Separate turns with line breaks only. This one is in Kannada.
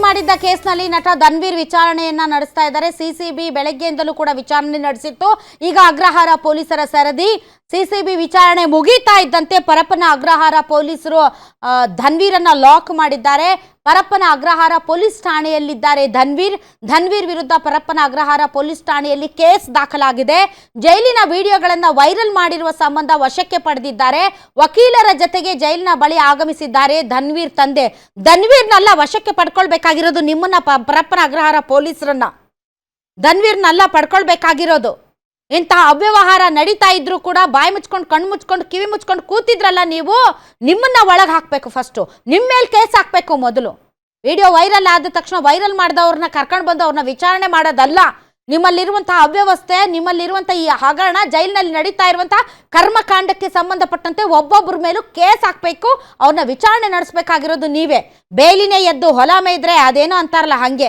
ಮಾಡಿದ್ದ ಕೇಸ್ನಲ್ಲಿ ನಟ ಧನ್ವೀರ್ ವಿಚಾರಣೆಯನ್ನ ನಡೆಸ್ತಾ ಇದ್ದಾರೆ. ಸಿಸಿಬಿ ಬೆಳಗ್ಗೆಯಿಂದಲೂ ಕೂಡ ವಿಚಾರಣೆ ನಡೆಸಿತ್ತು. ಈಗ ಅಗ್ರಹಾರ ಪೊಲೀಸರ ಸರದಿ. ಸಿಸಿಬಿ ವಿಚಾರಣೆ ಮುಗಿತಾ ಇದ್ದಂತೆ ಪರಪ್ಪನ ಅಗ್ರಹಾರ ಪೊಲೀಸರು ಧನ್ವೀರನ್ನ ಲಾಕ್ ಮಾಡಿದ್ದಾರೆ. ಪರಪ್ಪನ ಅಗ್ರಹಾರ ಪೊಲೀಸ್ ಠಾಣೆಯಲ್ಲಿದ್ದಾರೆ ಧನ್ವೀರ್ ವಿರುದ್ಧ ಪರಪ್ಪನ ಅಗ್ರಹಾರ ಪೊಲೀಸ್ ಠಾಣೆಯಲ್ಲಿ ಕೇಸ್ ದಾಖಲಾಗಿದೆ. ಜೈಲಿನ ವಿಡಿಯೋಗಳನ್ನ ವೈರಲ್ ಮಾಡಿರುವ ಸಂಬಂಧ ವಶಕ್ಕೆ ಪಡೆದಿದ್ದಾರೆ. ವಕೀಲರ ಜೊತೆಗೆ ಜೈಲಿನ ಬಳಿ ಆಗಮಿಸಿದ್ದಾರೆ ಧನ್ವೀರ್ ತಂದೆ. ಧನ್ವೀರ್ನೆಲ್ಲ ವಶಕ್ಕೆ ಪಡ್ಕೊಳ್ಬೇಕಾಗಿರೋದು ನಿಮ್ಮನ್ನ, ಪರಪ್ಪನ ಅಗ್ರಹಾರ ಪೊಲೀಸರನ್ನ. ಧನ್ವೀರ್ನೆಲ್ಲ ಪಡ್ಕೊಳ್ಬೇಕಾಗಿರೋದು. ಇಂತಹ ಅವ್ಯವಹಾರ ನಡೀತಾ ಇದ್ರು ಕೂಡ ಬಾಯಿ ಮುಚ್ಕೊಂಡು ಕಣ್ಣು ಮುಚ್ಕೊಂಡು ಕಿವಿ ಮುಚ್ಕೊಂಡು ಕೂತಿದ್ರಲ್ಲ ನೀವು, ನಿಮ್ಮನ್ನ ಒಳಗೆ ಹಾಕಬೇಕು. ಫಸ್ಟು ನಿಮ್ಮ ಮೇಲೆ ಕೇಸ್ ಹಾಕಬೇಕು. ಮೊದಲು ವಿಡಿಯೋ ವೈರಲ್ ಆದ ತಕ್ಷಣ ವೈರಲ್ ಮಾಡಿದವ್ರನ್ನ ಕರ್ಕೊಂಡು ಬಂದು ಅವ್ರನ್ನ ವಿಚಾರಣೆ ಮಾಡೋದಲ್ಲ. ನಿಮ್ಮಲ್ಲಿರುವಂತಹ ಅವ್ಯವಸ್ಥೆ, ನಿಮ್ಮಲ್ಲಿರುವಂಥ ಈ ಹಗರಣ, ಜೈಲಿನಲ್ಲಿ ನಡೀತಾ ಇರುವಂತಹ ಕರ್ಮಕಾಂಡಕ್ಕೆ ಸಂಬಂಧಪಟ್ಟಂತೆ ಒಬ್ಬೊಬ್ಬರ ಮೇಲೂ ಕೇಸ್ ಹಾಕಬೇಕು. ಅವ್ರನ್ನ ವಿಚಾರಣೆ ನಡೆಸಬೇಕಾಗಿರೋದು ನೀವೇ. ಬೇಲಿನೇ ಎದ್ದು ಹೊಲ ಮೇಯ್ದ್ರೆ ಅದೇನೋ ಅಂತಾರಲ್ಲ, ಹಂಗೆ